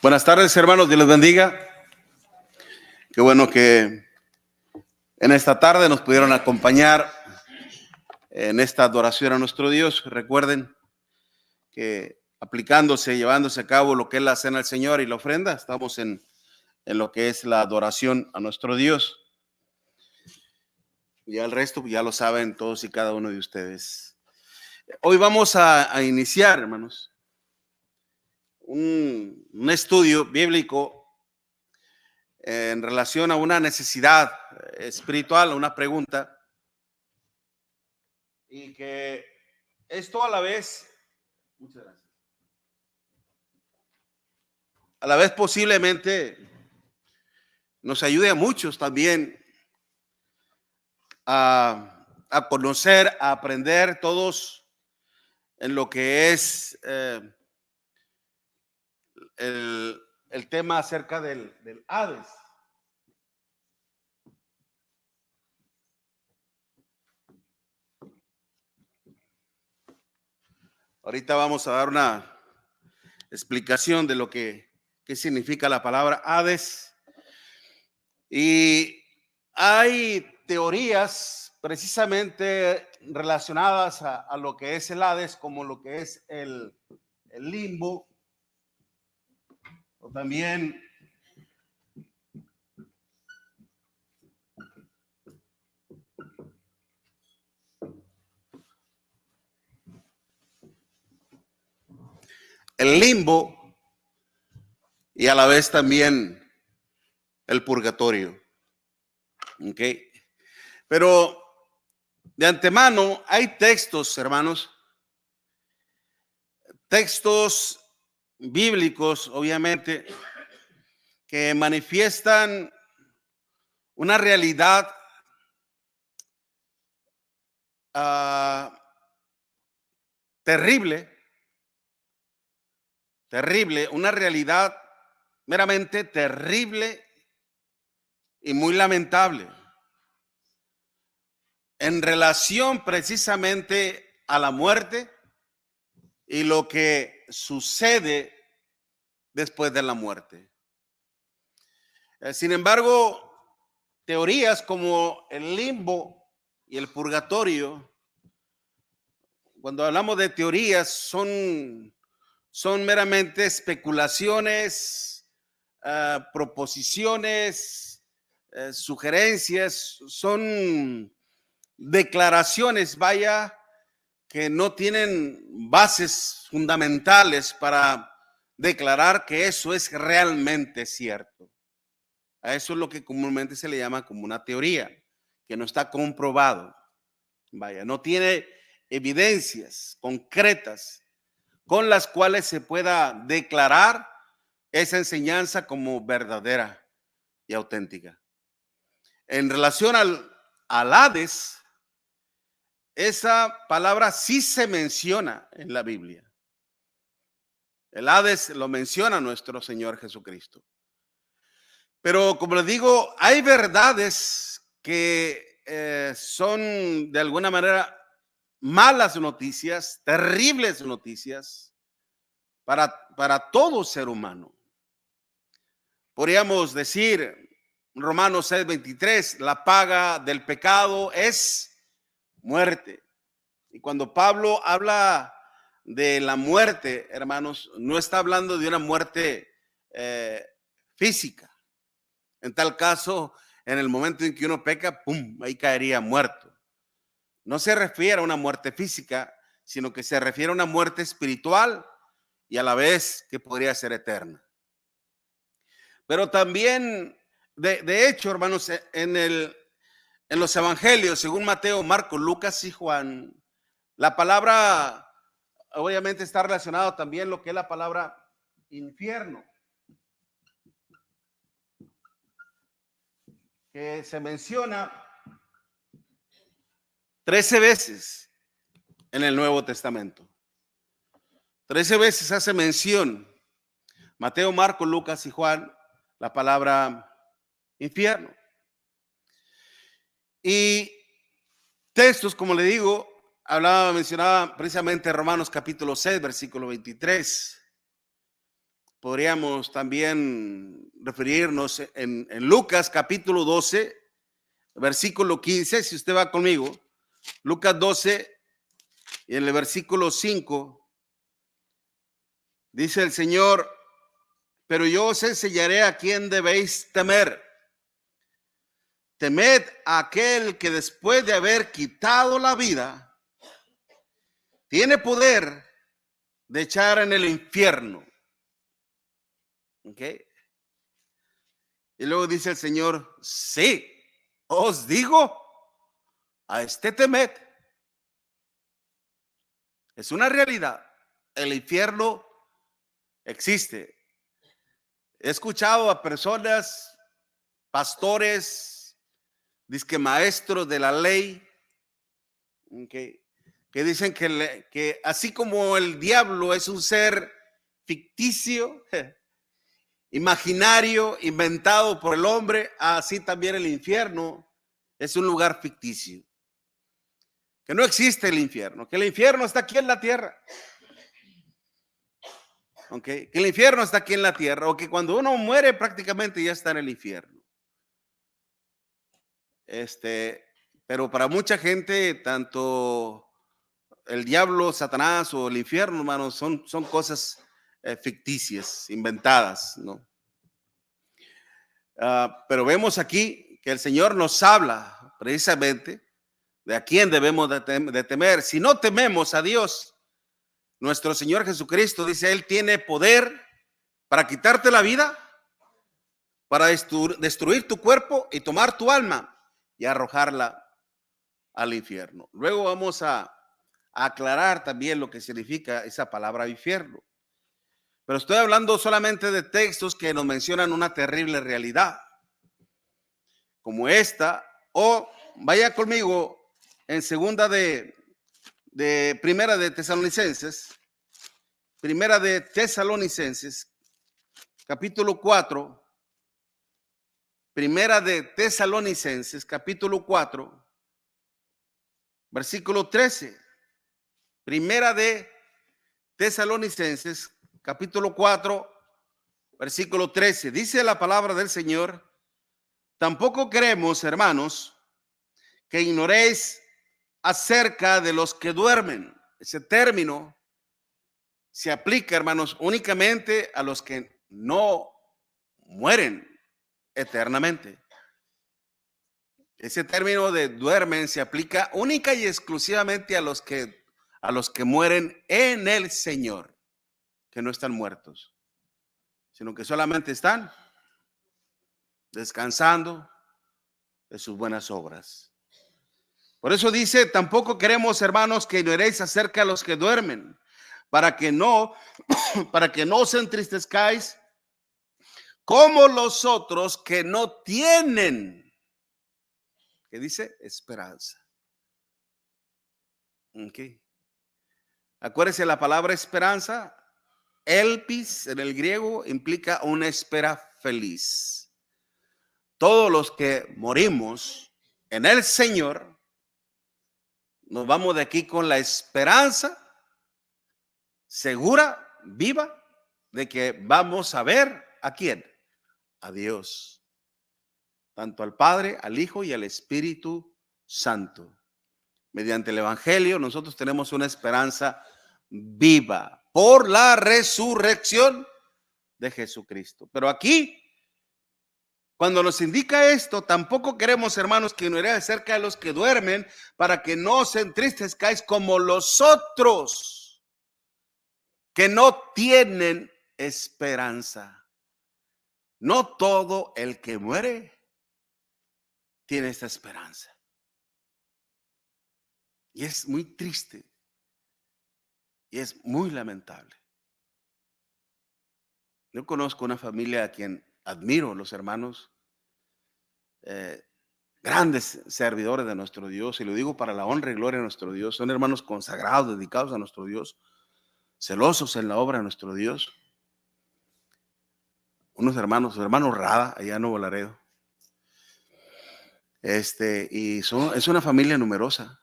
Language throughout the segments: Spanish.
Buenas tardes, hermanos, Dios les bendiga. Qué bueno que en esta tarde nos pudieron acompañar en esta adoración a nuestro Dios. Recuerden que llevándose a cabo lo que es la cena del Señor y la ofrenda, estamos en lo que es la adoración a nuestro Dios. Ya el resto ya lo saben todos y cada uno de ustedes. Hoy vamos a iniciar, hermanos, un estudio bíblico en relación a una necesidad espiritual, a una pregunta, y que esto a la vez, muchas gracias, a la vez posiblemente nos ayude a muchos también a conocer, a aprender todos en lo que es el tema acerca del Hades. Ahorita vamos a dar una explicación de lo qué significa la palabra Hades. Y hay teorías precisamente relacionadas a lo que es el Hades, como lo que es el limbo, o también el limbo, y a la vez también el purgatorio. ¿Ok? Pero de antemano hay textos, hermanos, textos bíblicos, obviamente, que manifiestan una realidad terrible, una realidad meramente terrible y muy lamentable en relación precisamente a la muerte y lo que sucede después de la muerte. Sin embargo, teorías como el limbo y el purgatorio, cuando hablamos de teorías, son meramente especulaciones, proposiciones, sugerencias, son declaraciones, vaya, que no tienen bases fundamentales para declarar que eso es realmente cierto. A eso es lo que comúnmente se le llama como una teoría, que no está comprobado. Vaya, no tiene evidencias concretas con las cuales se pueda declarar esa enseñanza como verdadera y auténtica. En relación al Hades, esa palabra sí se menciona en la Biblia. El Hades lo menciona nuestro Señor Jesucristo. Pero como les digo, hay verdades que son de alguna manera malas noticias, terribles noticias para todo ser humano. Podríamos decir, Romanos 6:23, la paga del pecado es muerte. Y cuando Pablo habla de la muerte, hermanos, no está hablando de una muerte física. En tal caso, en el momento en que uno peca, ¡pum!, ahí caería muerto. No se refiere a una muerte física, sino que se refiere a una muerte espiritual y a la vez que podría ser eterna. Pero también, de hecho, hermanos, en los evangelios, según Mateo, Marcos, Lucas y Juan, la palabra obviamente está relacionado también lo que es la palabra infierno, que se menciona 13 veces en el Nuevo Testamento. 13 veces hace mención Mateo, Marcos, Lucas y Juan la palabra infierno. Y textos, como le digo, mencionaba precisamente Romanos capítulo 6, versículo 23. Podríamos también referirnos en Lucas capítulo 12, versículo 15, si usted va conmigo. Lucas 12 y en el versículo 5 dice el Señor: pero yo os enseñaré a quién debéis temer. Temed a aquel que después de haber quitado la vida, tiene poder de echar en el infierno. ¿Ok? Y luego dice el Señor: sí, os digo, a este temed. Es una realidad. El infierno existe. He escuchado a personas, pastores, dizque maestros de la ley, que dicen que así como el diablo es un ser ficticio, imaginario, inventado por el hombre, así también el infierno es un lugar ficticio. Que no existe el infierno, que el infierno está aquí en la tierra. Okay. Que el infierno está aquí en la tierra, o que cuando uno muere prácticamente ya está en el infierno. Pero para mucha gente, tanto el diablo, Satanás o el infierno, hermanos, son cosas ficticias, inventadas, ¿no? Pero vemos aquí que el Señor nos habla precisamente de a quién debemos de temer. Si no tememos a Dios, nuestro Señor Jesucristo dice, Él tiene poder para quitarte la vida, para destruir tu cuerpo y tomar tu alma y arrojarla al infierno. Luego vamos a aclarar también lo que significa esa palabra infierno. Pero estoy hablando solamente de textos que nos mencionan una terrible realidad, como esta, o vaya conmigo en segunda de primera de Tesalonicenses, capítulo 4, primera de Tesalonicenses, capítulo 4, versículo 13. Primera de Tesalonicenses, capítulo 4, versículo 13. Dice la palabra del Señor: tampoco queremos, hermanos, que ignoréis acerca de los que duermen. Ese término se aplica, hermanos, únicamente a los que no mueren eternamente. Ese término de duermen se aplica única y exclusivamente a los que mueren en el Señor, que no están muertos, sino que solamente están descansando de sus buenas obras. Por eso dice, tampoco queremos, hermanos, que ignoréis acerca de los que duermen, para que no os entristezcáis como los otros que no tienen, ¿qué dice? Esperanza. Okay. Acuérdese, la palabra esperanza, elpis en el griego, implica una espera feliz. Todos los que morimos en el Señor, nos vamos de aquí con la esperanza segura, viva, de que vamos a ver a quién, a Dios, tanto al Padre, al Hijo y al Espíritu Santo. Mediante el Evangelio nosotros tenemos una esperanza viva por la resurrección de Jesucristo. Pero aquí, cuando nos indica esto, tampoco queremos, hermanos, que ignoréis acerca de los que duermen, para que no os entristezcáis como los otros que no tienen esperanza. No todo el que muere tiene esta esperanza. Y es muy triste. Y es muy lamentable. Yo conozco una familia a quien admiro, los hermanos, grandes servidores de nuestro Dios, y lo digo para la honra y gloria de nuestro Dios. Son hermanos consagrados, dedicados a nuestro Dios, celosos en la obra de nuestro Dios. Unos hermanos, su hermano Rada, allá en Nuevo Laredo. Y es una familia numerosa.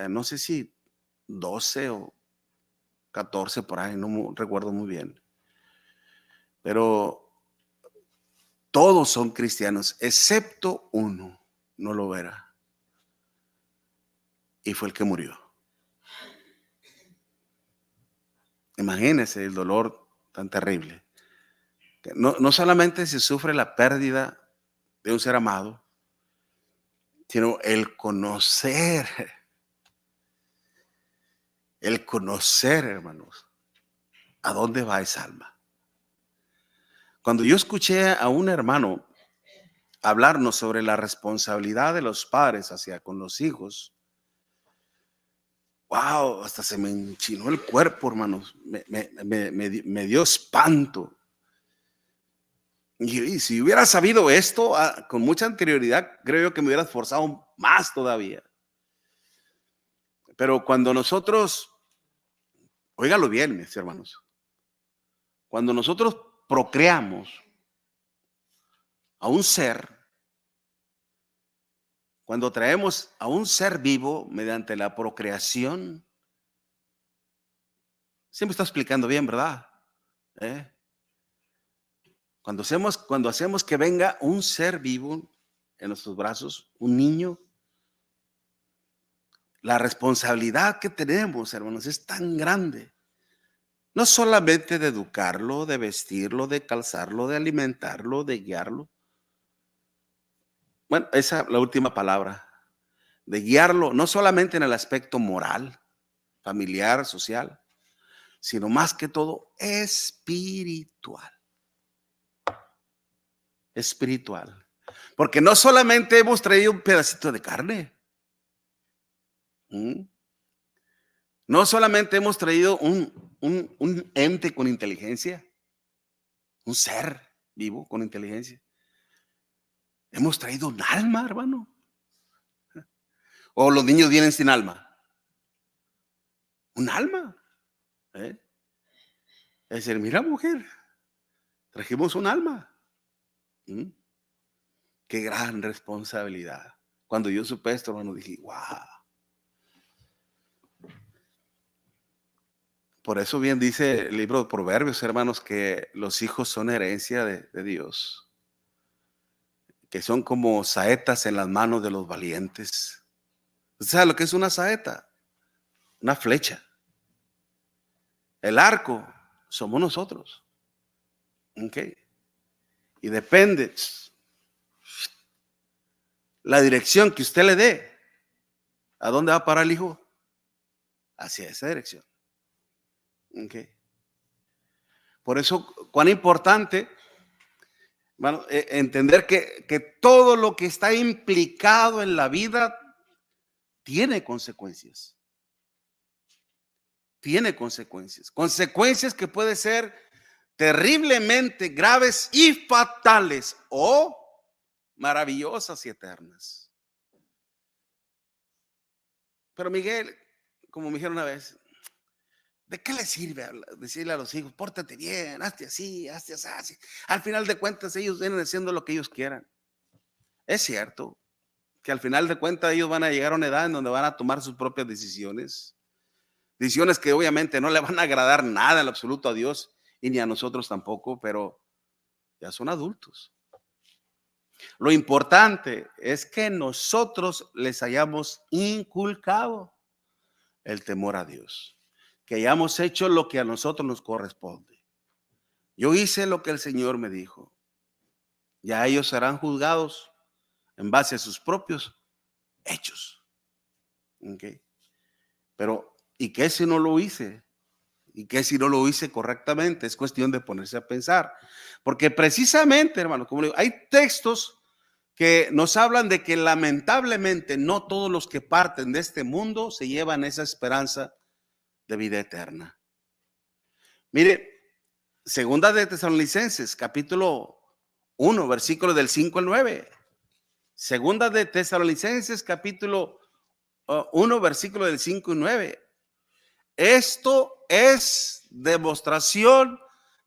No sé si 12 o 14 por ahí, no recuerdo muy bien. Pero todos son cristianos, excepto uno, no lo era. Y fue el que murió. Imagínense el dolor tan terrible. No solamente se sufre la pérdida de un ser amado, sino el conocer, hermanos, a dónde va esa alma. Cuando yo escuché a un hermano hablarnos sobre la responsabilidad de los padres hacia con los hijos, wow, hasta se me enchinó el cuerpo, hermanos. Me dio espanto. Y si hubiera sabido esto con mucha anterioridad, creo yo que me hubiera esforzado más todavía. Pero cuando nosotros, óigalo bien, mis hermanos, cuando nosotros procreamos a un ser, cuando traemos a un ser vivo mediante la procreación, siempre está explicando bien, ¿verdad? Cuando hacemos que venga un ser vivo en nuestros brazos, un niño, la responsabilidad que tenemos, hermanos, es tan grande. No solamente de educarlo, de vestirlo, de calzarlo, de alimentarlo, de guiarlo. Bueno, esa es la última palabra. De guiarlo, no solamente en el aspecto moral, familiar, social, sino más que todo espiritual. Espiritual. Porque no solamente hemos traído un pedacito de carne. No solamente hemos traído un ente con inteligencia, un ser vivo con inteligencia. Hemos traído un alma, hermano. O los niños vienen sin alma. Un alma. Es decir, mira, mujer, trajimos un alma. Qué gran responsabilidad. Cuando yo supe esto, hermano, dije, wow. Por eso bien dice el libro de Proverbios, hermanos, que los hijos son herencia de Dios. Que son como saetas en las manos de los valientes. ¿Usted sabe lo que es una saeta? Una flecha. El arco somos nosotros. ¿Ok? Y depende la dirección que usted le dé. ¿A dónde va a parar el hijo? Hacia esa dirección. ¿Ok? Por eso, cuán importante, bueno, entender que todo lo que está implicado en la vida tiene consecuencias. Tiene consecuencias. Consecuencias que pueden ser terriblemente graves y fatales o maravillosas y eternas. Pero Miguel, como me dijeron una vez, ¿de qué le sirve decirle a los hijos, pórtate bien, hazte así, hazte así? Al final de cuentas ellos vienen haciendo lo que ellos quieran. Es cierto que al final de cuentas ellos van a llegar a una edad en donde van a tomar sus propias decisiones. Decisiones que obviamente no le van a agradar nada en lo absoluto a Dios y ni a nosotros tampoco, pero ya son adultos. Lo importante es que nosotros les hayamos inculcado el temor a Dios, que hayamos hecho lo que a nosotros nos corresponde. Yo hice lo que el Señor me dijo. Ya ellos serán juzgados en base a sus propios hechos. ¿Okay? Pero, ¿y qué si no lo hice? ¿Y qué si no lo hice correctamente? Es cuestión de ponerse a pensar. Porque precisamente, hermano, como digo, hay textos que nos hablan de que lamentablemente no todos los que parten de este mundo se llevan esa esperanza de vida eterna. Mire, segunda de Tesalonicenses, capítulo 1, versículo del 5 al 9. Segunda de Tesalonicenses, capítulo 1, versículo del 5 y 9. Esto es demostración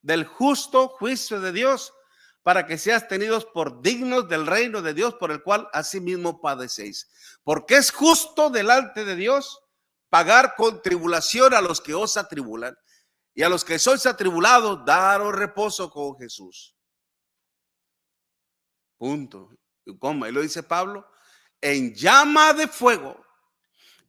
del justo juicio de Dios, para que seas tenidos por dignos del reino de Dios, por el cual asimismo padecéis. Porque es justo delante de Dios pagar con tribulación a los que os atribulan y a los que sois atribulados, daros reposo con Jesús. Punto. ¿Cómo? Y lo dice Pablo, en llama de fuego,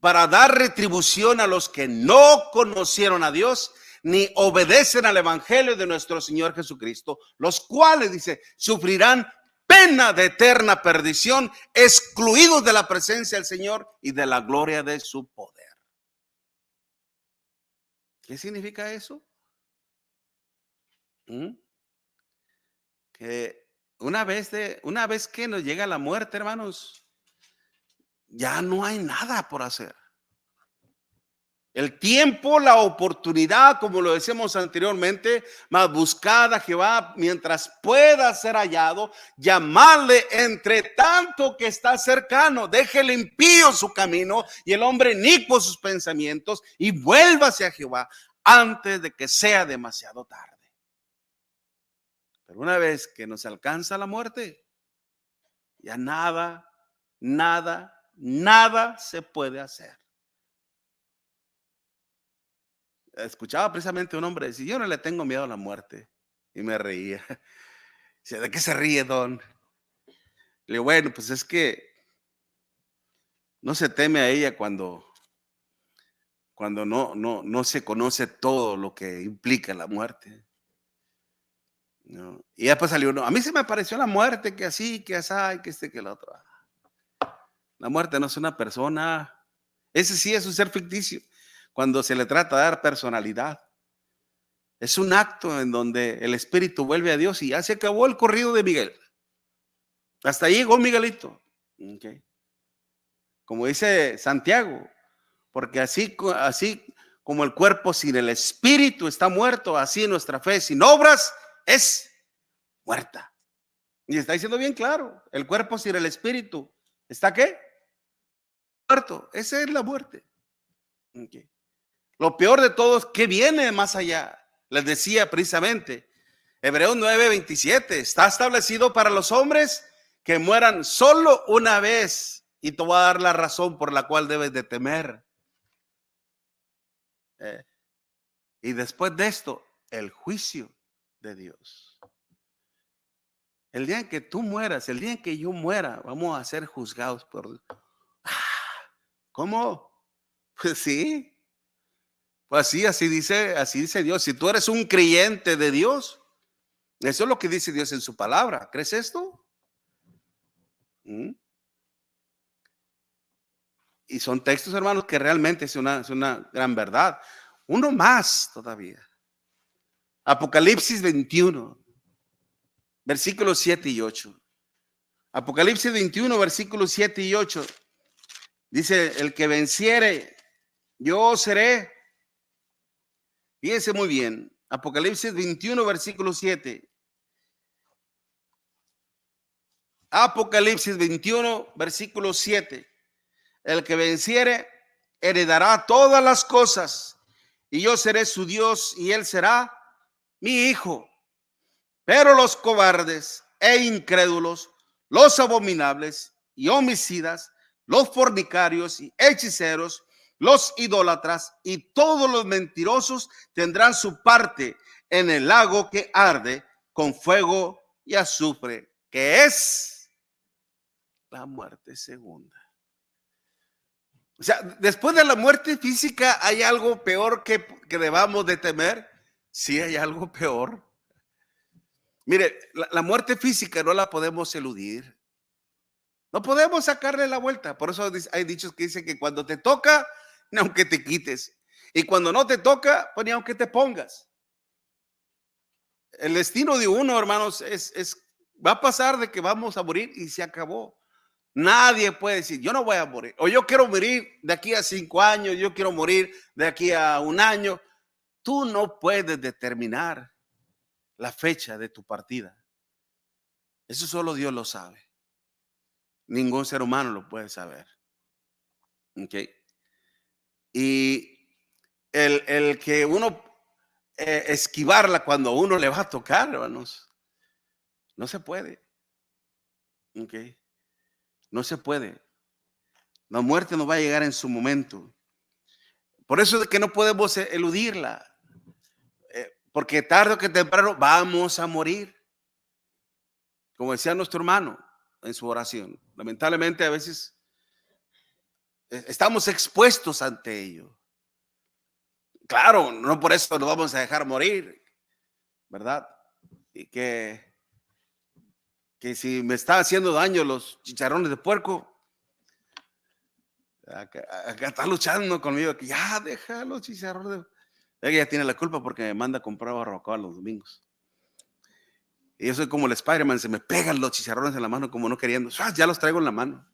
para dar retribución a los que no conocieron a Dios, ni obedecen al evangelio de nuestro Señor Jesucristo, los cuales, dice, sufrirán pena de eterna perdición, excluidos de la presencia del Señor y de la gloria de su poder. ¿Qué significa eso? Que una vez que nos llega la muerte, hermanos, ya no hay nada por hacer. El tiempo, la oportunidad, como lo decíamos anteriormente, más buscada a Jehová mientras pueda ser hallado, llamarle entre tanto que está cercano, deje el impío su camino y el hombre inicuo sus pensamientos y vuélvase a Jehová antes de que sea demasiado tarde. Pero una vez que nos alcanza la muerte, ya nada se puede hacer. Escuchaba precisamente un hombre decir, yo no le tengo miedo a la muerte. Y me reía. Dice, ¿de qué se ríe, don? Le digo, bueno, pues es que no se teme a ella cuando no se conoce todo lo que implica la muerte. ¿No? Y después salió uno, a mí se me pareció la muerte, que así, que así, que el otro. La muerte no es una persona. Ese sí es un ser ficticio. Cuando se le trata de dar personalidad. Es un acto en donde el espíritu vuelve a Dios y ya se acabó el corrido de Miguel. Hasta ahí llegó Miguelito. Okay. Como dice Santiago, porque así como el cuerpo sin el espíritu está muerto, así nuestra fe sin obras es muerta. Y está diciendo bien claro, el cuerpo sin el espíritu ¿está qué? Muerto. Esa es la muerte. Okay. Lo peor de todo es que viene más allá. Les decía precisamente, Hebreos 9:27, está establecido para los hombres que mueran solo una vez. Y te voy a dar la razón por la cual debes de temer. Y después de esto, el juicio de Dios. El día en que tú mueras, el día en que yo muera, vamos a ser juzgados por Dios. ¿Cómo? Pues sí. Pues sí, así dice Dios. Si tú eres un creyente de Dios, eso es lo que dice Dios en su palabra. ¿Crees esto? Y son textos, hermanos, que realmente es una gran verdad. Uno más todavía. Apocalipsis 21, versículos 7 y 8. Apocalipsis 21, versículos 7 y 8. Dice, el que venciere, yo seré. Fíjense muy bien. Apocalipsis 21, versículo 7. Apocalipsis 21, versículo 7. El que venciere heredará todas las cosas, y yo seré su Dios, y él será mi hijo. Pero los cobardes e incrédulos, los abominables y homicidas, los fornicarios y hechiceros, los idólatras y todos los mentirosos tendrán su parte en el lago que arde con fuego y azufre, que es la muerte segunda. O sea, después de la muerte física, ¿hay algo peor que debamos de temer? Sí, hay algo peor. Mire, la muerte física no la podemos eludir. No podemos sacarle la vuelta. Por eso hay dichos que dicen que cuando te toca, ni aunque te quites. Y cuando no te toca, pues ni aunque te pongas. El destino de uno, hermanos, va a pasar de que vamos a morir y se acabó. Nadie puede decir, yo no voy a morir. O yo quiero morir de aquí a 5 años, yo quiero morir de aquí a 1 año. Tú no puedes determinar la fecha de tu partida. Eso solo Dios lo sabe. Ningún ser humano lo puede saber. Okay. Y el que uno esquivarla cuando uno le va a tocar, hermanos, no se puede. Okay. No se puede. La muerte nos va a llegar en su momento. Por eso es que no podemos eludirla. porque tarde o que temprano vamos a morir. Como decía nuestro hermano en su oración, lamentablemente a veces estamos expuestos ante ello. Claro, no por eso nos vamos a dejar morir, ¿verdad? Y que si me está haciendo daño los chicharrones de puerco, acá está luchando conmigo, que ya deja los chicharrones. Ella tiene la culpa porque me manda a comprar barbacoa los domingos. Y yo soy como el Spider-Man, se me pegan los chicharrones en la mano como no queriendo. Ya los traigo en la mano.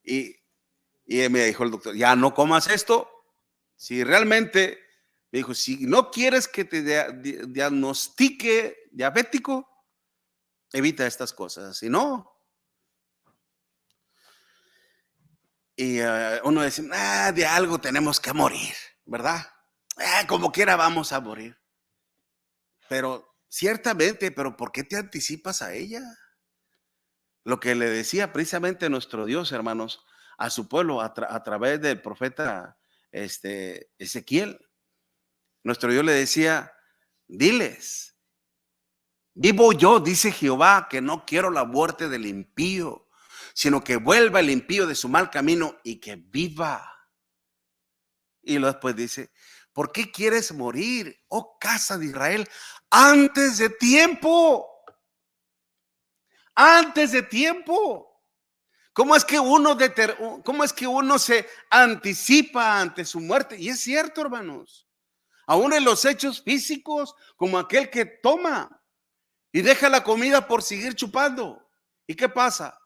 Y me dijo el doctor, ya no comas esto. Si realmente, me dijo, si no quieres que te diagnostique diabético, evita estas cosas. Si no, y uno dice, de algo tenemos que morir, ¿verdad? Como quiera vamos a morir. Pero ciertamente, pero ¿por qué te anticipas a ella? Lo que le decía precisamente nuestro Dios, hermanos, a su pueblo a través del profeta Ezequiel. Nuestro Dios le decía, diles, vivo yo, dice Jehová, que no quiero la muerte del impío, sino que vuelva el impío de su mal camino y que viva. Y luego después dice, ¿por qué quieres morir, oh casa de Israel, antes de tiempo? Antes de tiempo. ¿Cómo es que uno se anticipa ante su muerte? Y es cierto, hermanos. Aún en los hechos físicos, como aquel que toma y deja la comida por seguir chupando. ¿Y qué pasa?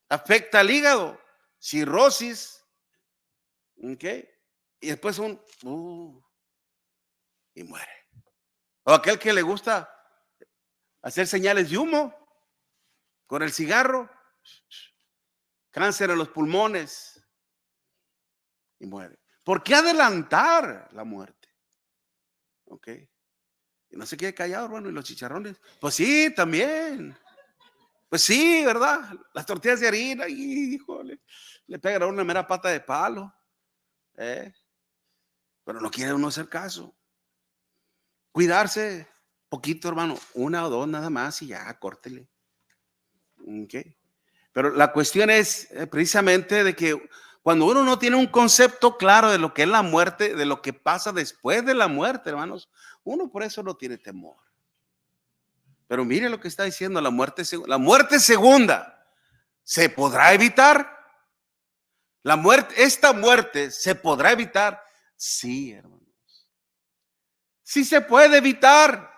Afecta al hígado, cirrosis, ¿ok? Y después y muere. O aquel que le gusta hacer señales de humo con el cigarro, cáncer en los pulmones y muere. ¿Por qué adelantar la muerte? ¿Ok? Y no se quede callado, hermano. ¿Y los chicharrones? Pues sí, también. Pues sí, ¿verdad? Las tortillas de harina, híjole, le pegan a una mera pata de palo. Pero no quiere uno hacer caso. Cuidarse poquito, hermano. Una o dos nada más y ya, córtele. ¿Okay? Pero la cuestión es precisamente de que cuando uno no tiene un concepto claro de lo que es la muerte, de lo que pasa después de la muerte, hermanos, uno por eso no tiene temor. Pero mire lo que está diciendo la muerte segunda. ¿Se podrá evitar? Esta muerte se podrá evitar. Sí, hermanos. Sí se puede evitar.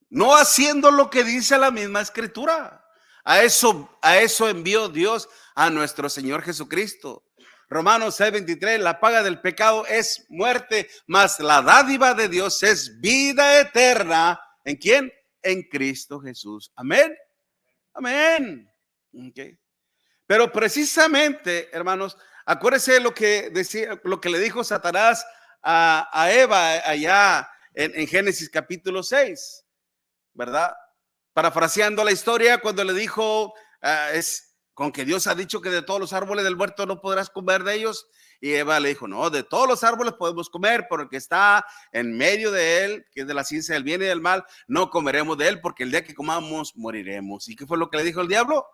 No haciendo lo que dice la misma escritura. A eso envió Dios a nuestro Señor Jesucristo. Romanos 6:23, la paga del pecado es muerte, mas la dádiva de Dios es vida eterna. ¿En quién? En Cristo Jesús. Amén. Amén. Okay. Pero precisamente, hermanos, acuérdense lo que decía, lo que le dijo Satanás a Eva allá en Génesis capítulo 6, ¿verdad? Parafraseando la historia, cuando le dijo, es con que Dios ha dicho que de todos los árboles del huerto no podrás comer de ellos. Y Eva le dijo, no, de todos los árboles podemos comer, pero el que está en medio de él, que es de la ciencia del bien y del mal, no comeremos de él, porque el día que comamos moriremos. ¿Y qué fue lo que le dijo el diablo?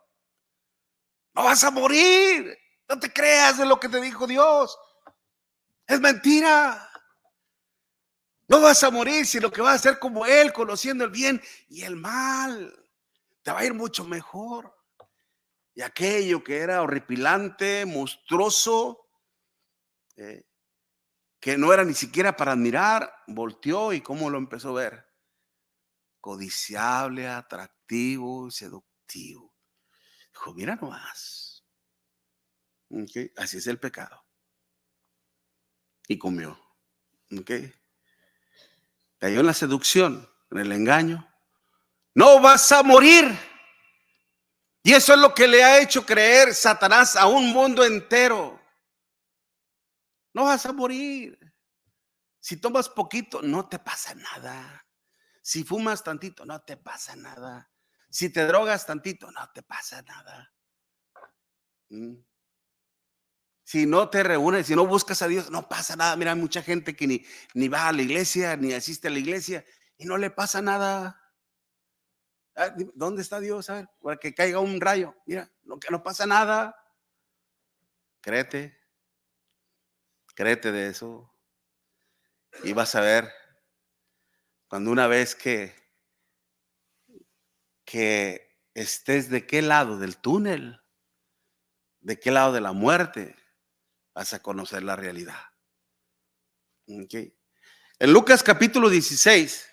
No vas a morir. No te creas de lo que te dijo Dios. Es mentira. No vas a morir, sino que vas a ser como Él, conociendo el bien y el mal. Te va a ir mucho mejor. Y aquello que era horripilante, monstruoso, que no era ni siquiera para admirar, volteó y cómo lo empezó a ver. Codiciable, atractivo, seductivo. Dijo, mira nomás. Okay, así es el pecado. Y comió. Okay. Cayó en la seducción, en el engaño. No vas a morir. Y eso es lo que le ha hecho creer Satanás a un mundo entero. No vas a morir. Si tomas poquito, no te pasa nada. Si fumas tantito, no te pasa nada. Si te drogas tantito, no te pasa nada. Si no te reúnes, si no buscas a Dios, no pasa nada. Mira, hay mucha gente que ni va a la iglesia, ni asiste a la iglesia y no le pasa nada. ¿Dónde está Dios? A ver, para que caiga un rayo. Mira, que no pasa nada. Créete, créete de eso. Y vas a ver, cuando una vez que estés de qué lado del túnel, de qué lado de la muerte, vas a conocer la realidad. Okay. En Lucas capítulo 16,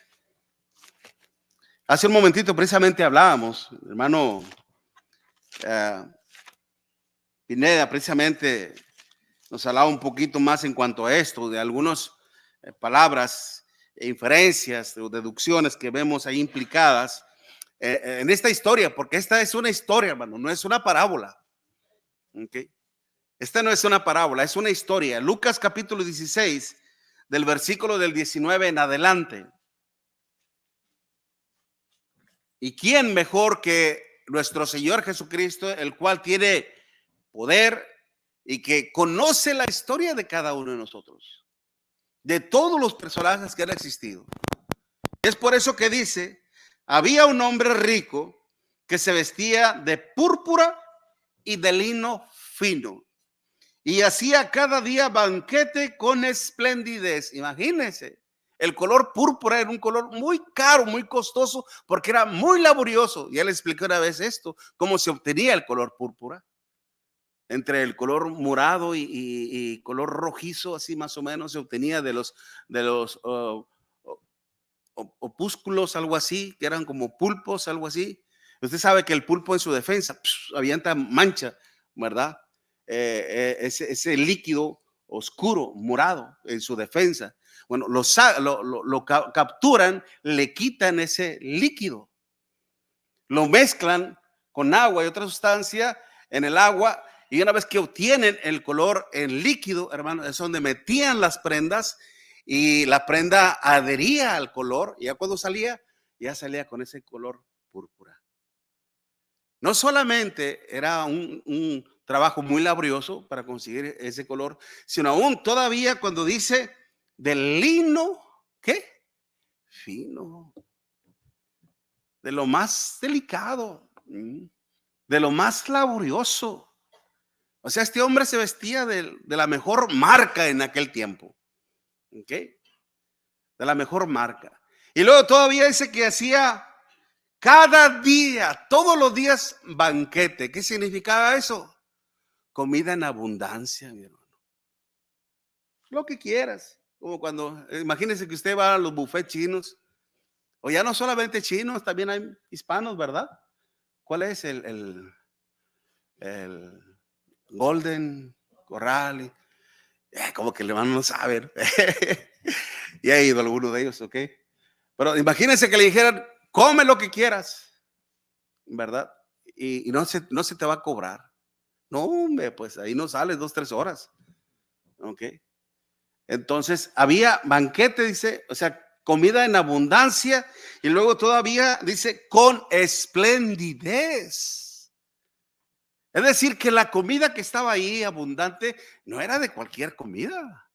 hace un momentito precisamente hablábamos, hermano Pineda precisamente nos hablaba un poquito más en cuanto a esto, de algunas palabras, inferencias o deducciones que vemos ahí implicadas en esta historia, porque esta es una historia, hermano, no es una parábola. Okay. Esta no es una parábola, es una historia. Lucas capítulo 16, del versículo del 19 en adelante. ¿Y quién mejor que nuestro Señor Jesucristo, el cual tiene poder y que conoce la historia de cada uno de nosotros, de todos los personajes que han existido? Es por eso que dice, había un hombre rico que se vestía de púrpura y de lino fino y hacía cada día banquete con esplendidez. Imagínense, el color púrpura era un color muy caro, muy costoso, porque era muy laborioso. Ya le expliqué una vez esto, cómo se obtenía el color púrpura. Entre el color morado y color rojizo, así más o menos, se obtenía de los opúsculos, algo así, que eran como pulpos, algo así. Usted sabe que el pulpo en su defensa avienta mancha, ¿verdad? Ese líquido oscuro, morado, en su defensa. Bueno, lo capturan, le quitan ese líquido, lo mezclan con agua y otra sustancia en el agua, y una vez que obtienen el color en líquido, hermano, es donde metían las prendas y la prenda adhería al color, y ya cuando salía, ya salía con ese color púrpura. No solamente era un trabajo muy laborioso para conseguir ese color, sino aún todavía cuando dice del lino, ¿qué? Fino, de lo más delicado, de lo más laborioso. O sea, este hombre se vestía de la mejor marca en aquel tiempo. ¿Ok? De la mejor marca. Y luego todavía dice que hacía cada día, todos los días, banquete. ¿Qué significaba eso? Comida en abundancia, mi hermano. Lo que quieras. Como cuando, imagínense que usted va a los buffets chinos, o ya no solamente chinos, también hay hispanos, ¿verdad? ¿Cuál es el Golden Corral? Como que el hermano no sabe. Y ha ido alguno de ellos, ¿ok? Pero imagínense que le dijeran, come lo que quieras, ¿verdad? Y no se te va a cobrar. No, hombre, pues ahí no sales 2, 3 horas. ¿Ok? Entonces, había banquete, dice, o sea, comida en abundancia, y luego todavía dice, con esplendidez. Es decir, que la comida que estaba ahí abundante no era de cualquier comida.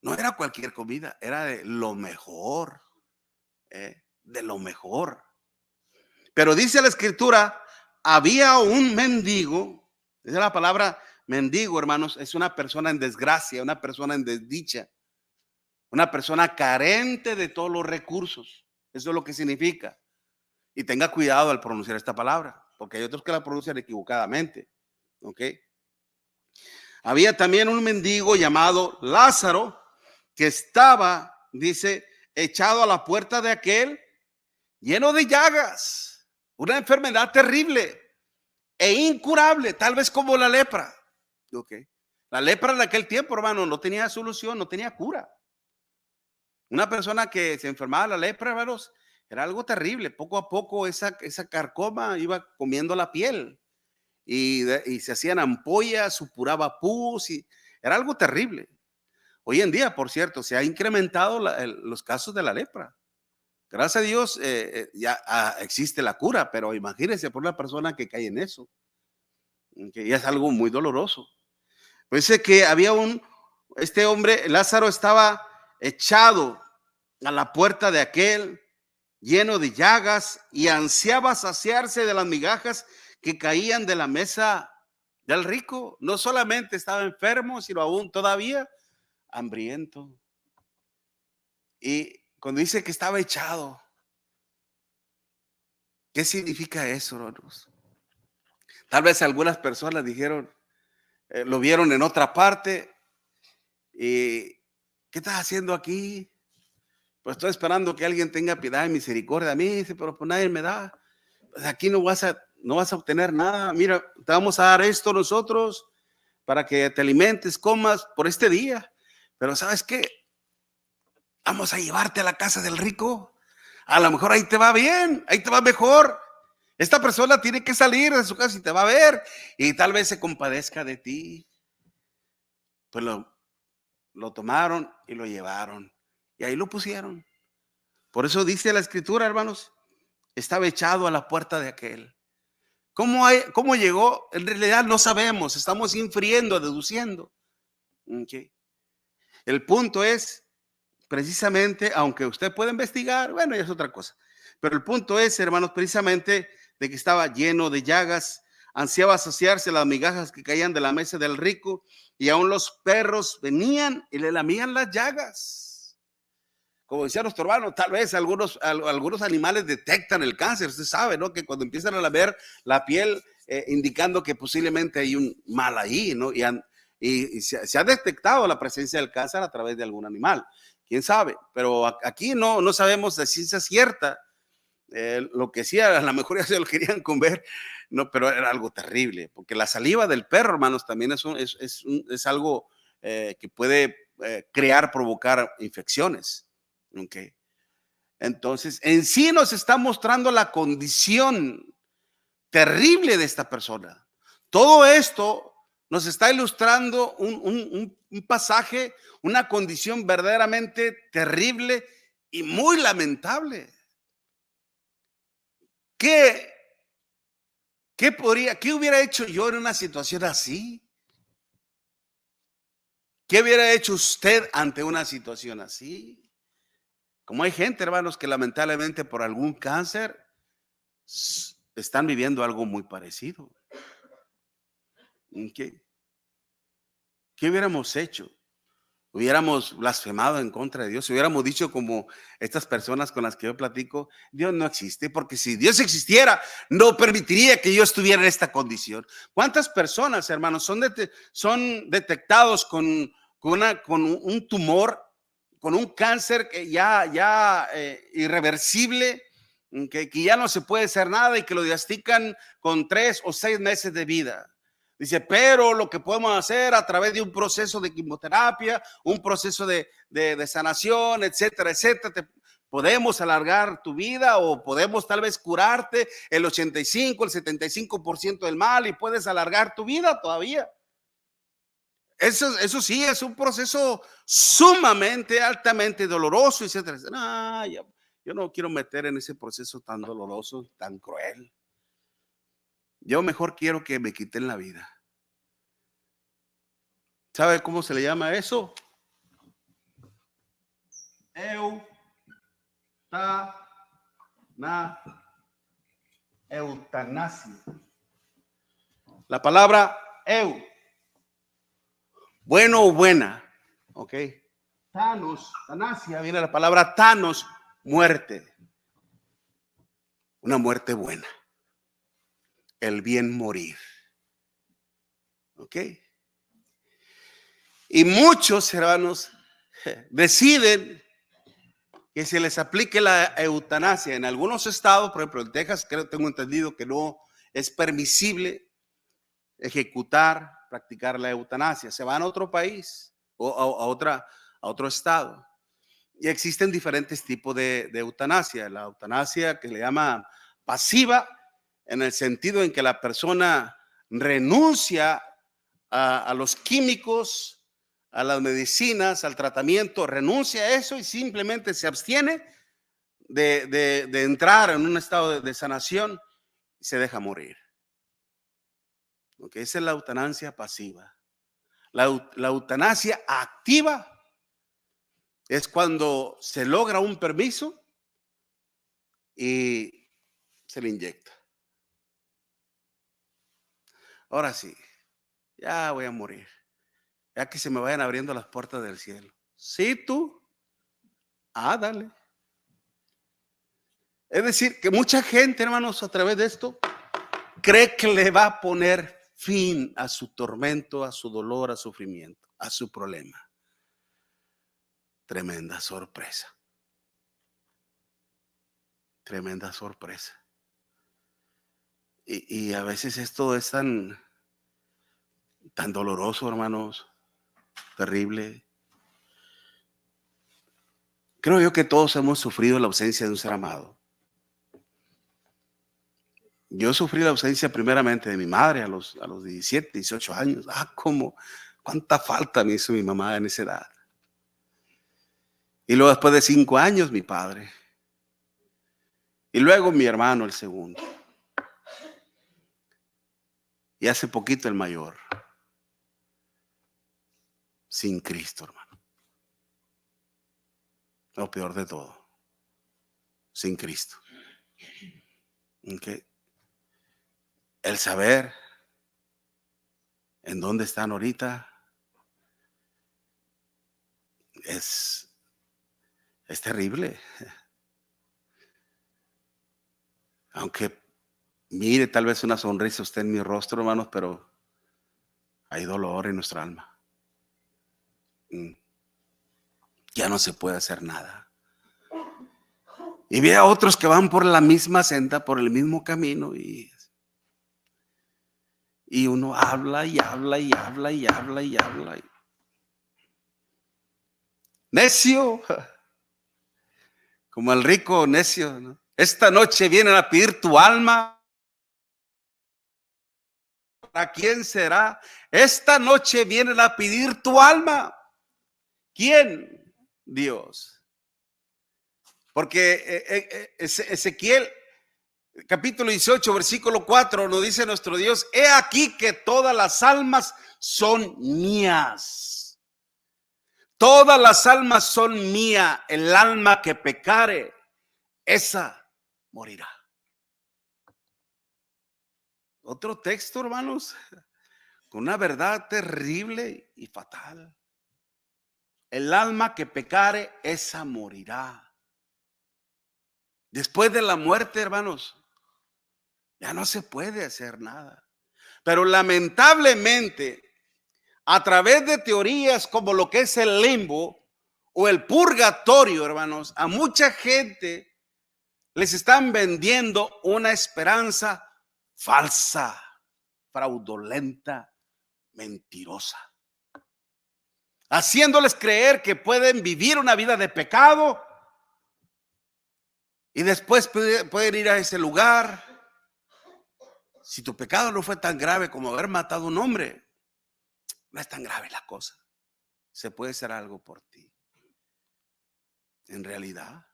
No era cualquier comida, era de lo mejor, de lo mejor. Pero dice la escritura, había un mendigo, dice la palabra mendigo, hermanos, es una persona en desgracia, una persona en desdicha, una persona carente de todos los recursos. Eso es lo que significa. Y tenga cuidado al pronunciar esta palabra, porque hay otros que la pronuncian equivocadamente. ¿Ok? Había también un mendigo llamado Lázaro, que estaba, dice, echado a la puerta de aquel, lleno de llagas, una enfermedad terrible e incurable, tal vez como la lepra. Okay. La lepra en aquel tiempo, hermano, no tenía solución, no tenía cura. Una persona que se enfermaba de la lepra, hermanos, era algo terrible. Poco a poco esa carcoma iba comiendo la piel y se hacían ampollas, supuraba pus, y era algo terrible. Hoy en día, por cierto, se ha incrementado los casos de la lepra. Gracias a Dios ya existe la cura, pero imagínense por una persona que cae en eso, que ya es algo muy doloroso. Pues dice que había este hombre, Lázaro, estaba echado a la puerta de aquel, lleno de llagas, y ansiaba saciarse de las migajas que caían de la mesa del rico. No solamente estaba enfermo, sino aún todavía hambriento. Y cuando dice que estaba echado, ¿qué significa eso, hermanos? Tal vez algunas personas dijeron, lo vieron en otra parte, y ¿qué estás haciendo aquí? Pues estoy esperando que alguien tenga piedad y misericordia a mí. Dice, pero pues nadie me da. Pues aquí no vas a obtener nada. Mira, te vamos a dar esto nosotros para que te alimentes, comas por este día. Pero ¿sabes qué? Vamos a llevarte a la casa del rico. A lo mejor ahí te va bien, ahí te va mejor. Esta persona tiene que salir de su casa y te va a ver y tal vez se compadezca de ti. Pues lo tomaron y lo llevaron y ahí lo pusieron. Por eso dice la escritura, hermanos, estaba echado a la puerta de aquel. ¿Cómo llegó? En realidad no sabemos, estamos infiriendo, deduciendo. Okay. El punto es, precisamente, aunque usted puede investigar, bueno, ya es otra cosa. Pero el punto es, hermanos, precisamente de que estaba lleno de llagas, ansiaba saciarse las migajas que caían de la mesa del rico, y aún los perros venían y le lamían las llagas. Como decía nuestro hermano, tal vez algunos animales detectan el cáncer. Usted sabe, ¿no? Que cuando empiezan a lamer la piel, indicando que posiblemente hay un mal ahí, ¿no? Y se ha detectado la presencia del cáncer a través de algún animal. ¿Quién sabe? Pero aquí no sabemos de ciencia cierta. Lo que sí, a lo mejor ya se lo querían comer, no, pero era algo terrible, porque la saliva del perro, hermanos, también es algo que puede provocar infecciones. Okay. Entonces, en sí nos está mostrando la condición terrible de esta persona. Todo esto nos está ilustrando un pasaje, una condición verdaderamente terrible y muy lamentable. ¿Qué hubiera hecho yo en una situación así? ¿Qué hubiera hecho usted ante una situación así? Como hay gente, hermanos, que lamentablemente por algún cáncer están viviendo algo muy parecido. ¿Qué hubiéramos hecho? Hubiéramos blasfemado en contra de Dios, hubiéramos dicho como estas personas con las que yo platico, Dios no existe, porque si Dios existiera, no permitiría que yo estuviera en esta condición. ¿Cuántas personas, hermanos, son detectados con un tumor, con un cáncer que ya irreversible, que ya no se puede hacer nada y que lo diagnostican con 3 o 6 meses de vida? Dice, pero lo que podemos hacer a través de un proceso de quimioterapia, un proceso de sanación, etcétera, etcétera, podemos alargar tu vida o podemos tal vez curarte el 85, el 75% del mal y puedes alargar tu vida todavía. Eso sí, es un proceso sumamente, altamente doloroso, etcétera. No, yo no quiero meter en ese proceso tan doloroso, tan cruel. Yo mejor quiero que me quiten la vida. ¿Sabe cómo se le llama eso? Eutanasia. La palabra bueno o buena, ok. Tanasia, viene la palabra Thanos, muerte. Una muerte buena. El bien morir. Ok. Y muchos hermanos deciden que se les aplique la eutanasia. En algunos estados, por ejemplo en Texas, tengo entendido que no es permisible ejecutar, practicar la eutanasia. Se van a otro país o a otro estado. Y existen diferentes tipos de eutanasia. La eutanasia que le llama pasiva, en el sentido en que la persona renuncia a los químicos, a las medicinas, al tratamiento, renuncia a eso y simplemente se abstiene de entrar en un estado de sanación y se deja morir. Okay, esa es la eutanasia pasiva. La eutanasia activa es cuando se logra un permiso y se le inyecta. Ahora sí, ya voy a morir. Ya que se me vayan abriendo las puertas del cielo. Sí, tú, dale. Es decir, que mucha gente, hermanos, a través de esto, cree que le va a poner fin a su tormento, a su dolor, a su sufrimiento, a su problema. Tremenda sorpresa. Tremenda sorpresa. Y a veces esto es tan doloroso, hermanos, terrible. Creo yo que todos hemos sufrido la ausencia de un ser amado. Yo sufrí la ausencia primeramente de mi madre a los 17, 18 años. Cuánta falta me hizo mi mamá en esa edad. Y luego después de 5 años mi padre. Y luego mi hermano, el segundo. Y hace poquito el mayor. Sin Cristo, hermano. Lo peor de todo. Sin Cristo. ¿Okay? El saber en dónde están ahorita es terrible. Aunque mire tal vez una sonrisa usted en mi rostro, hermanos, pero hay dolor en nuestra alma. Ya no se puede hacer nada. Y ve a otros que van por la misma senda, por el mismo camino, y uno habla y habla y habla y habla y habla. Necio, como el rico necio, ¿no? Esta noche vienen a pedir tu alma. ¿Para quién será? Esta noche vienen a pedir tu alma. ¿Quién? Dios. Porque Ezequiel capítulo 18, versículo 4 nos dice nuestro Dios: he aquí que todas las almas son mías. Todas las almas son mías. El alma que pecare, esa morirá. Otro texto, hermanos, con una verdad terrible y fatal. El alma que pecare, esa morirá. Después de la muerte, hermanos, ya no se puede hacer nada. Pero lamentablemente, a través de teorías como lo que es el limbo o el purgatorio, hermanos, a mucha gente les están vendiendo una esperanza falsa, fraudulenta, mentirosa, haciéndoles creer que pueden vivir una vida de pecado y después pueden ir a ese lugar. Si tu pecado no fue tan grave como haber matado a un hombre, no es tan grave la cosa. Se puede hacer algo por ti. En realidad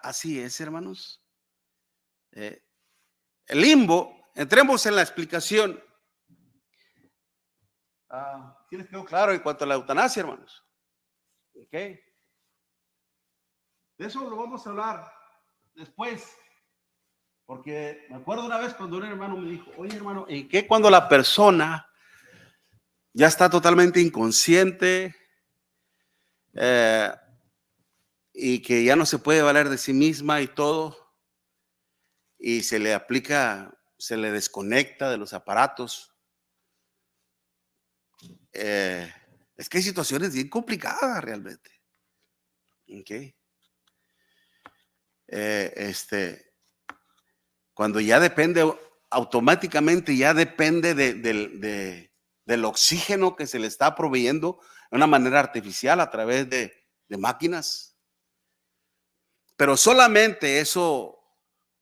así es, hermanos. El limbo, entremos en la explicación. ¿Sí les quedó claro en cuanto a la eutanasia, hermanos? Ok. De eso lo vamos a hablar después. Porque me acuerdo una vez cuando un hermano me dijo: oye, hermano, ¿y qué cuando la persona ya está totalmente inconsciente y que ya no se puede valer de sí misma y todo, y se le aplica, se le desconecta de los aparatos? Es que hay situaciones bien complicadas realmente. Okay. Cuando ya depende, automáticamente ya depende del oxígeno que se le está proveyendo de una manera artificial a través de máquinas. Pero solamente eso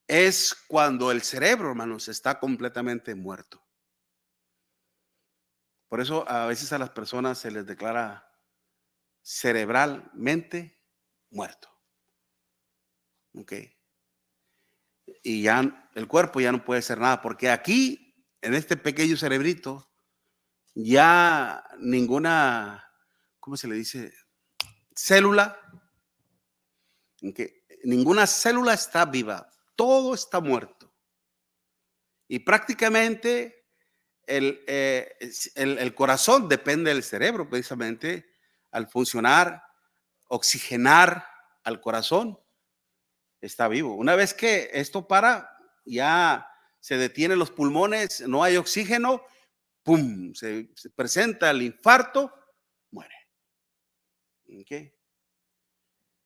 es cuando el cerebro, hermanos, está completamente muerto. Por eso a veces a las personas se les declara cerebralmente muerto. Ok. Y ya el cuerpo ya no puede hacer nada, porque aquí, en este pequeño cerebrito, ya ninguna, ¿cómo se le dice? Célula, en que ninguna célula está viva, todo está muerto. Y prácticamente el corazón depende del cerebro, precisamente, al funcionar, oxigenar al corazón, está vivo. Una vez que esto para, ya se detienen los pulmones, no hay oxígeno, ¡pum! Se presenta el infarto, muere. ¿Okay?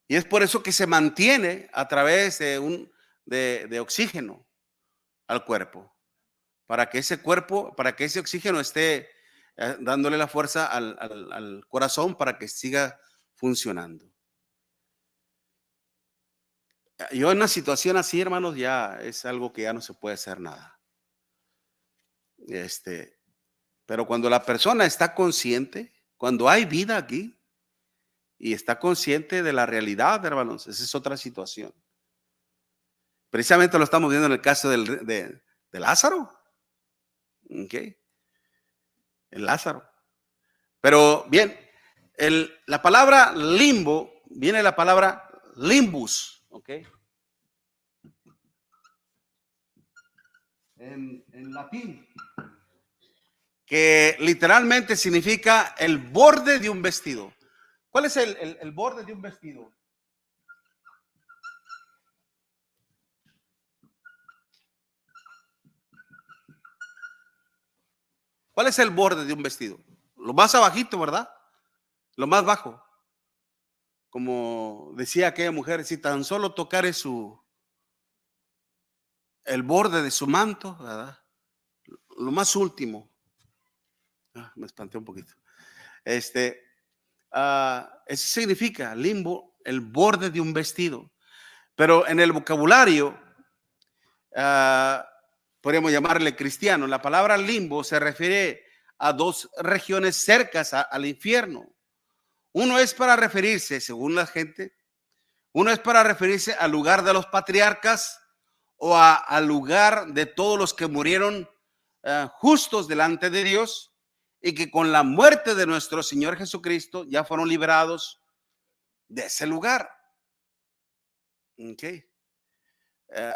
Y es por eso que se mantiene a través de oxígeno al cuerpo, para que ese oxígeno esté dándole la fuerza al corazón para que siga funcionando. Yo en una situación así, hermanos, ya es algo que ya no se puede hacer nada. Pero cuando la persona está consciente, cuando hay vida aquí y está consciente de la realidad, hermanos, esa es otra situación. Precisamente lo estamos viendo en el caso de Lázaro. Okay. El Lázaro. Pero bien, la palabra limbo viene de la palabra limbus, ¿ok? En latín, que literalmente significa el borde de un vestido. ¿Cuál es el borde de un vestido? ¿Cuál es el borde de un vestido? Lo más abajito, ¿verdad? Lo más bajo. Como decía aquella mujer, si tan solo tocare el borde de su manto, ¿verdad? Lo más último. Me espanté un poquito. Eso significa limbo, el borde de un vestido. Pero en el vocabulario, podríamos llamarle cristiano, la palabra limbo se refiere a dos regiones cercas al infierno. Uno es para referirse, según la gente, uno es para referirse al lugar de los patriarcas o al lugar de todos los que murieron justos delante de Dios y que con la muerte de nuestro Señor Jesucristo ya fueron liberados de ese lugar. Okay.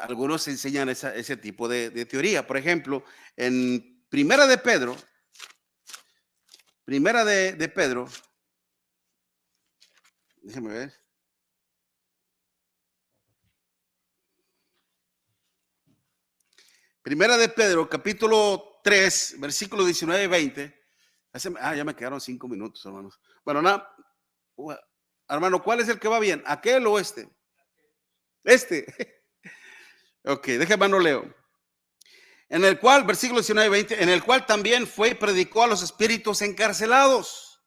Algunos enseñan ese tipo de teoría. Por ejemplo, en Primera de Pedro, déjeme ver. Primera de Pedro, capítulo 3, versículos 19 y 20. Ya me quedaron 5 minutos, hermanos. Bueno, nada, hermano, ¿cuál es el que va bien? ¿Aquel o este? Este. Ok, déjame, no leo. En el cual, versículo 19 y 20, en el cual también fue y predicó a los espíritus encarcelados,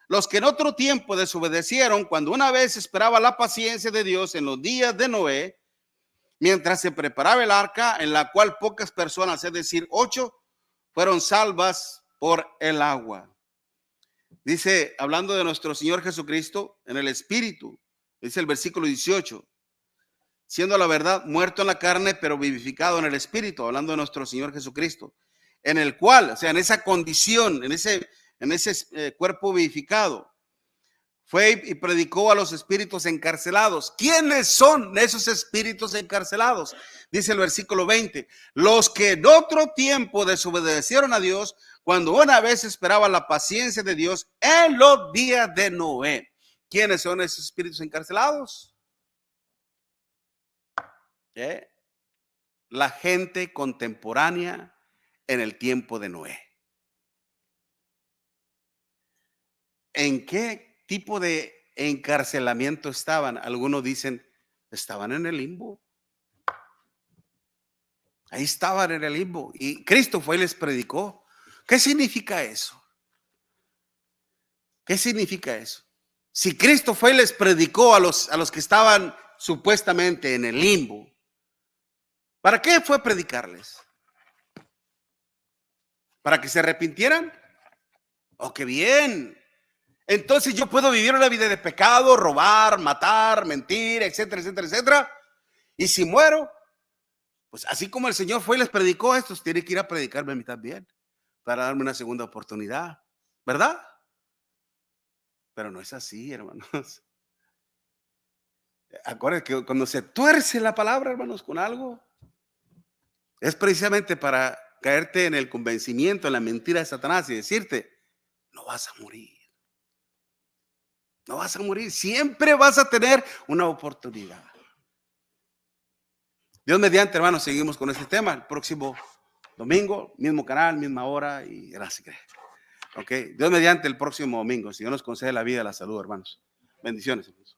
los que en otro tiempo desobedecieron, cuando una vez esperaba la paciencia de Dios en los días de Noé, mientras se preparaba el arca, en la cual pocas personas, es decir, 8, fueron salvas por el agua. Dice, hablando de nuestro Señor Jesucristo, en el Espíritu, dice el versículo 18, siendo la verdad muerto en la carne, pero vivificado en el Espíritu, hablando de nuestro Señor Jesucristo, en el cual, o sea, en esa condición, en ese cuerpo vivificado, fue y predicó a los espíritus encarcelados. ¿Quiénes son esos espíritus encarcelados? Dice el versículo 20, los que en otro tiempo desobedecieron a Dios, cuando una vez esperaban la paciencia de Dios en los días de Noé. ¿Quiénes son esos espíritus encarcelados? La gente contemporánea en el tiempo de Noé. ¿En qué tipo de encarcelamiento estaban? Algunos dicen, estaban en el limbo. Ahí estaban en el limbo. Y Cristo fue y les predicó. ¿Qué significa eso? ¿Qué significa eso? Si Cristo fue y les predicó a los que estaban supuestamente en el limbo, ¿para qué fue predicarles? ¿Para que se arrepintieran? ¡Oh, qué bien! Entonces yo puedo vivir una vida de pecado, robar, matar, mentir, etcétera, etcétera, etcétera. Y si muero, pues así como el Señor fue y les predicó a estos, tiene que ir a predicarme a mí también. para darme una segunda oportunidad, ¿verdad? Pero no es así, hermanos. Acuérdense que cuando se tuerce la palabra, hermanos, con algo, es precisamente para caerte en el convencimiento, en la mentira de Satanás y decirte, no vas a morir. No vas a morir, siempre vas a tener una oportunidad. Dios mediante, hermanos, seguimos con este tema el próximo domingo, mismo canal, misma hora y gracias. Ok, Dios mediante el próximo domingo, si Dios nos concede la vida y la salud, hermanos. Bendiciones, hermanos.